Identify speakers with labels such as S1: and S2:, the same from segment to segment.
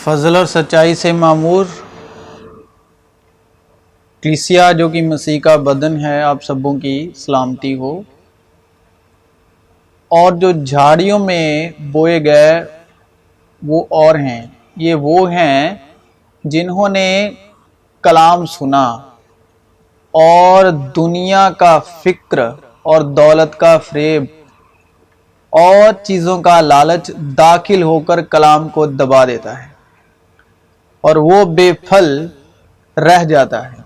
S1: फजल और सच्चाई से मामूर कलीसिया जो कि मसीह का बदन है, आप सबों की सलामती हो। और जो झाड़ियों में बोए गए वो और हैं, ये वो हैं जिन्होंने कलाम सुना और दुनिया का फिक्र और दौलत का फ़रेब और चीज़ों का लालच दाखिल होकर कलाम को दबा देता है और वो बेफल रह जाता है।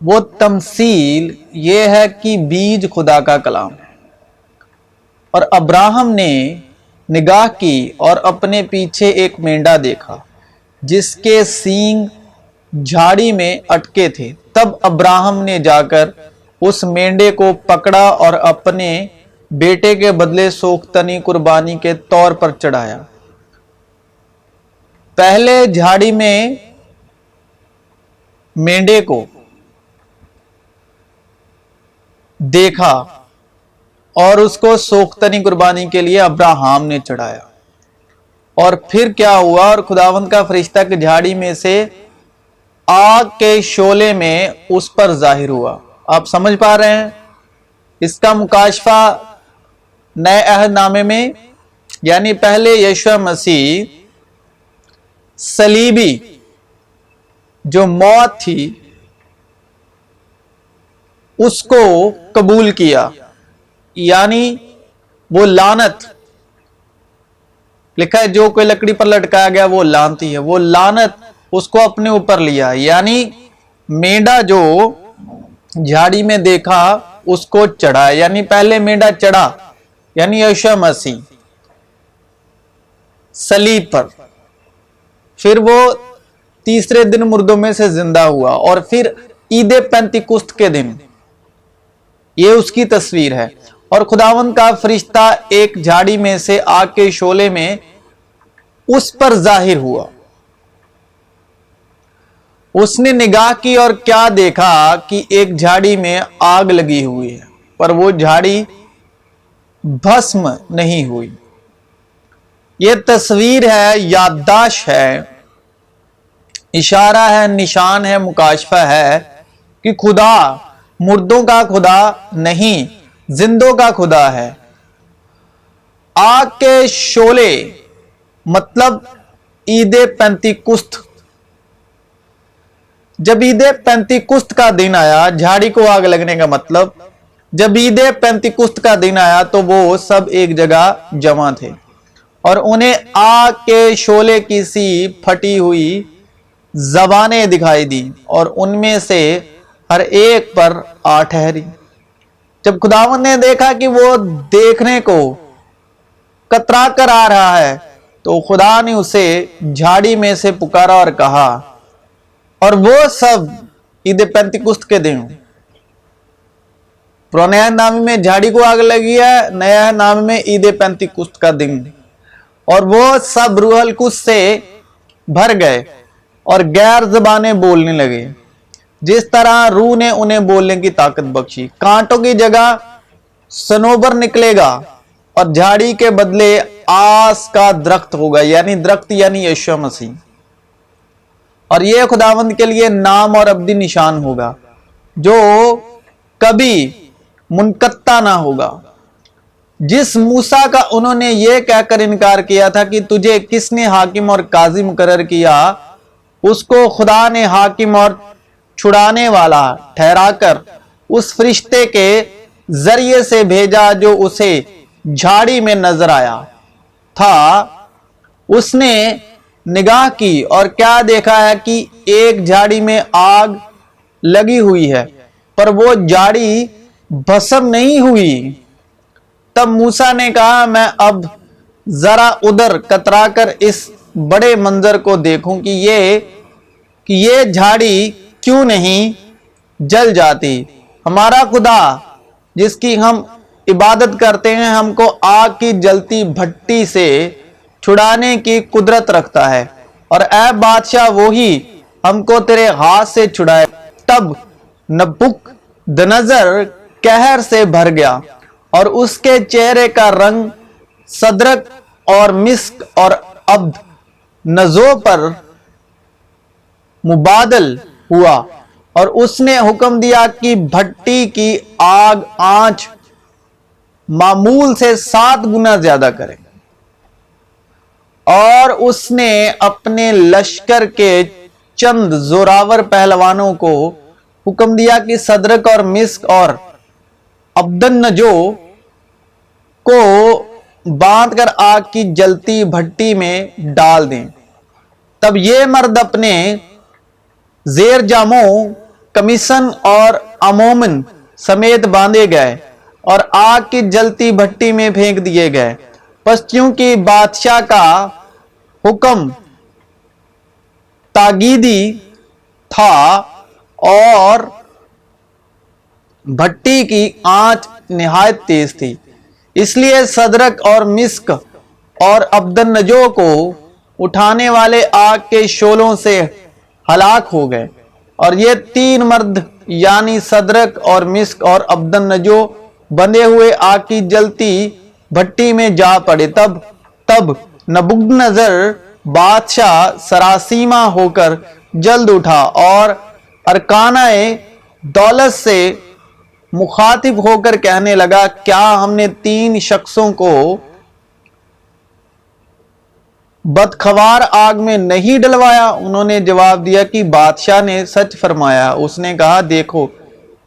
S1: वो तमसील ये है कि बीज खुदा का कलाम है। और अब्राहम ने निगाह की और अपने पीछे एक मेंढा देखा जिसके सींग झाड़ी में अटके थे। तब अब्राहम ने जाकर उस मेंढे को पकड़ा और अपने बेटे के बदले सोख्तनी कुर्बानी के तौर पर चढ़ाया। पहले झाड़ी में मेंढे को देखा और उसको सोख्तनी कुर्बानी के लिए अब्राहम ने चढ़ाया। और फिर क्या हुआ, और खुदावंद का फरिश्ता की झाड़ी में से आग के शोले में उस पर जाहिर हुआ। आप समझ पा रहे हैं? इसका मुकाशफा नए अहदनामे में, यानी पहले यीशु मसीह सलीबी जो मौत थी उसको कबूल किया, यानी वो लानत लिखा है, जो कोई लकड़ी पर लटकाया गया वो लानती है, वो लानत उसको अपने ऊपर लिया। यानी मेंढा जो झाड़ी में देखा उसको चढ़ा, यानी पहले मेंढा चढ़ा, यानी यीशु मसीह सलीब पर, फिर वो तीसरे दिन मुर्दों में से जिंदा हुआ, और फिर ईद पेंतिकुस्त के दिन ये उसकी तस्वीर है। और खुदावंद का फरिश्ता एक झाड़ी में से आग के शोले में उस पर जाहिर हुआ। उसने निगाह की और क्या देखा कि एक झाड़ी में आग लगी हुई है, पर वो झाड़ी भस्म नहीं हुई। ये तस्वीर है, याददाश्त है, इशारा है, निशान है, मुकाशफा है कि खुदा मुर्दों का खुदा नहीं, जिंदों का खुदा है। आग के शोले मतलब ईद पेंतिकुस्त। जब ईद पेंतिकुस्त का दिन आया, झाड़ी को आग लगने का मतलब, जब ईद पेंतिकुस्त का दिन आया तो वो सब एक जगह जमा थे और उन्हें आग के शोले की सी फटी हुई जबानें दिखाई दी और उनमें से हर एक पर आ ठहरी। जब खुदावंद ने देखा कि वो देखने को कतरा कर आ रहा है तो खुदा ने उसे झाड़ी में से पुकारा और कहा, और वो सब ईद पेंतिकुस्त के दिन, पुराने अहदनामे में झाड़ी को आग लगी है, नया अहदनामे में ईद पेंतिकुस्त का दिन, और वो सब रूहल कुद्स से भर गए और गैर ज़बानें बोलने लगे जिस तरह रूह ने उन्हें बोलने की ताकत बख्शी। कांटों की जगह सनोबर निकलेगा और झाड़ी के बदले आस का दरख्त होगा, यानी दरख्त यानी यीशु मसीह। और यह खुदावंद के लिए नाम और अब्दी निशान होगा जो कभी मुनकत्ता ना होगा। जिस मूसा का उन्होंने यह कहकर इनकार किया था कि तुझे किसने हाकिम और काजी मुकर्रर किया, उसको खुदा ने हाकिम और छुड़ाने वाला ठहराकर उस फरिश्ते के जरिए से भेजा जो उसे झाड़ी में नजर आया था। उसने निगाह की और क्या देखा है कि एक झाड़ी में आग लगी हुई है, पर वो झाड़ी भस्म नहीं हुई। तब मूसा ने कहा, मैं अब जरा उधर कतराकर इस बड़े मंजर को देखूं कि ये झाड़ी क्यों नहीं जल जाती। हमारा खुदा जिसकी हम इबादत करते हैं हमको आग की जलती भट्टी से छुड़ाने की कुदरत रखता है, और ऐ बादशाह वो ही हमको तेरे हाथ से छुड़ाए। तब नबूकदनेस्सर कहर से भर गया और उसके चेहरे का रंग सदरक और मिस्क और अब्द नजों पर मुबादल हुआ और उसने हुक्म दिया कि भट्टी की आग आंच मामूल से 7 गुना ज्यादा करें। और उसने अपने लश्कर के चंद जोरावर पहलवानों को हुक्म दिया कि सदरक और मिस्क और अब्दन्नजो को बांधकर आग की जलती भट्टी में डाल दें। तब ये मर्द अपने जेर जामों, कमीशन और अमोमन समेत बांधे गए और आग की जलती भट्टी में फेंक दिए गए। बस क्योंकि बादशाह का हुक्म ताकीदी था और भट्टी की आंच निहायत तेज थी, इसलिए सदरक और मिस्क और अब्दन्नजो को उठाने वाले आग के शोलों से हलाक हो गए। और ये 3 मर्द यानी सदरक और मिस्क और अब्दन्नजो बंधे हुए आग की जलती भट्टी में जा पड़े। तब नबूकदनेस्सर बादशाह सरासीमा होकर जल्द उठा और अरकानाए दौलत से मुखातिब होकर कहने लगा, क्या हमने 3 शख्सों को बदखवार आग में नहीं डलवाया? उन्होंने जवाब दिया कि बादशाह ने सच फरमाया। उसने कहा, देखो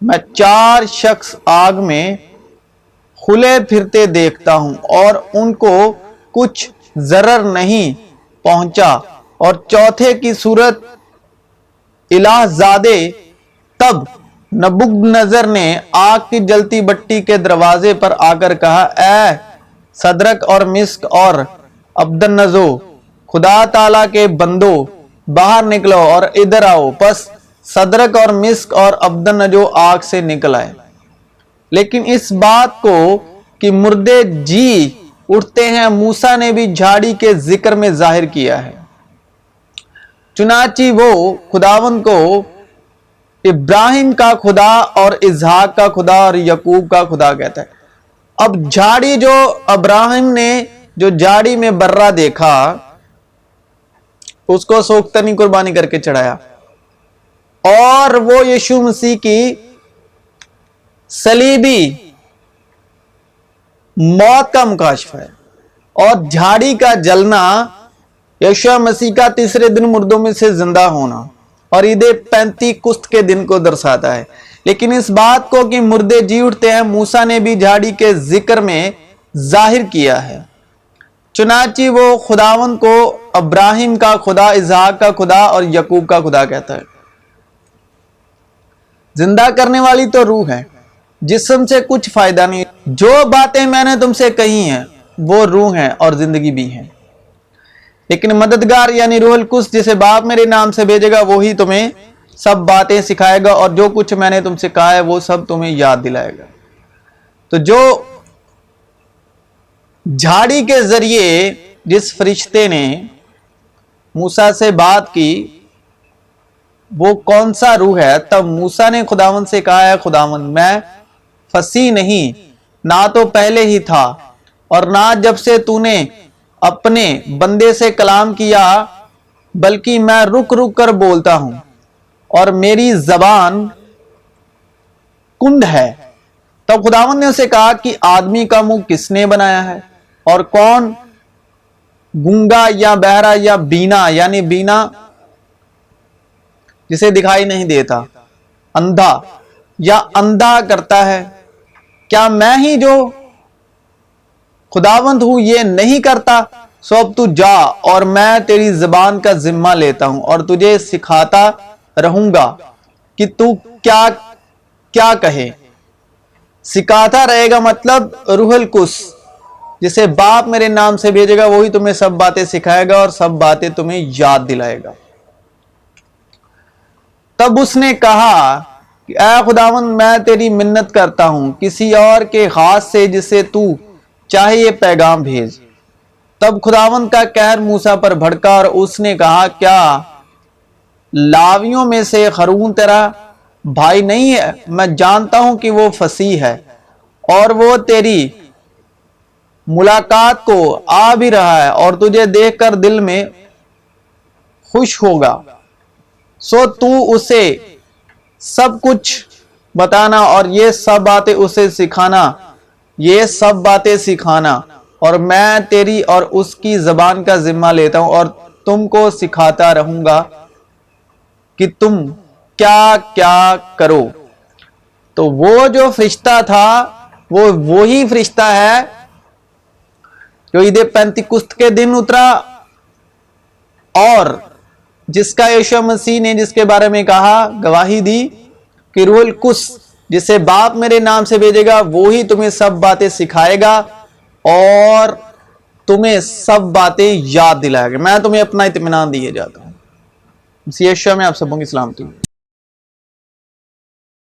S1: मैं 4 शख्स आग में खुले फिरते देखता हूं और उनको कुछ जरर नहीं पहुंचा, और चौथे की सूरत इलाहजादे। तब नबूकदनेस्सर ने आग की जलती भट्टी के दरवाजे पर आकर कहा, ऐ सदरक और मिस्क और अब्दन्नजो, खुदा ताला के बंदो, बाहर निकलो और इधर आओ। बस सदरक और मिस्क और अब्दन्नजो आग से निकल आए। लेकिन इस बात को कि मुर्दे जी उठते हैं मूसा ने भी झाड़ी के जिक्र में जाहिर किया है। चुनाची वो खुदावंद को इब्राहिम का खुदा और इसहाक का खुदा और यकूब का खुदा कहता है। अब झाड़ी जो अब्राहिम ने जो झाड़ी में बर्रा देखा उसको सोख्तनी कुर्बानी करके चढ़ाया, और वो यीशु मसीह की सलीबी मौत का मुकाशफा है। और झाड़ी का जलना यीशु मसीह का तीसरे दिन मुर्दों में से जिंदा होना और ईद पेंतीकुस्त के दिन को दर्शाता है। लेकिन इस बात को कि मुर्दे जी उठते हैं मूसा ने भी झाड़ी के जिक्र में जाहिर किया है। चुनाची वो खुदावंद को अब्राहिम का खुदा, इसहाक का खुदा और यकूब का खुदा कहता है। जिंदा करने वाली तो रूह है, जिस्म से कुछ फायदा नहीं। जो बातें मैंने तुमसे कही हैं वो रूह हैं और जिंदगी भी हैं। लेकिन मददगार यानी रूहुल कुद्स जिसे बाप मेरे नाम से भेजेगा वो ही तुम्हें सब बातें सिखाएगा और जो कुछ मैंने तुमसे कहा है वो सब तुम्हें याद दिलाएगा। तो जो झाड़ी के जरिए जिस फरिश्ते ने मूसा से बात की वो कौन सा रूह है? तब मूसा ने खुदावंद से कहा है, खुदावंद मैं फसी नहीं, ना तो पहले ही था और ना जब से तूने अपने बंदे से कलाम किया, बल्कि मैं रुक रुक कर बोलता हूं और मेरी जबान कुंड है। तब खुदावंद ने उसे कहा कि आदमी का मुंह किसने बनाया है और कौन गूंगा या बहरा या बीना यानी बीना जिसे दिखाई नहीं देता, अंधा या अंधा करता है? क्या मैं ही जो खुदावंद हूं ये नहीं करता? सो अब तू जा और मैं तेरी जबान का जिम्मा लेता हूं और तुझे सिखाता रहूंगा कि तू क्या क्या कहे। सिखाता रहेगा मतलब रूहुल कुद्स जिसे बाप मेरे नाम से भेजेगा वही तुम्हें सब बातें सिखाएगा और सब बातें तुम्हें याद दिलाएगा। तब उसने कहा कि ऐ खुदावंद मैं तेरी मिन्नत करता हूं किसी और के हाथ से जिसे तू चाहे ये पैगाम भेज। तब खुदावंद का कहर मूसा पर भड़का और उसने कहा, क्या लावियों में से हारून तेरा भाई नहीं है? मैं जानता हूं कि वो फसीह है और वो तेरी मुलाकात को आ भी रहा है और तुझे देखकर दिल में खुश होगा, सो तू उसे सब कुछ बताना और ये सब बातें उसे सिखाना, ये सब बातें सिखाना, और मैं तेरी और उसकी जबान का जिम्मा लेता हूं और तुमको सिखाता रहूंगा कि तुम क्या क्या करो। तो वो जो फरिश्ता था वो वही फरिश्ता है जो ईद पेंतिकुस्त के दिन उतरा और जिसका यीशु मसीह ने जिसके बारे में कहा, गवाही दी कि रूहुल कुद्स जिसे बाप मेरे नाम से भेजेगा वो ही तुम्हें सब बातें सिखाएगा और तुम्हें सब बातें याद दिलाएगा। मैं तुम्हें अपना इत्मीनान दिए जाता हूं। यीशु में आप सबों की सलामती।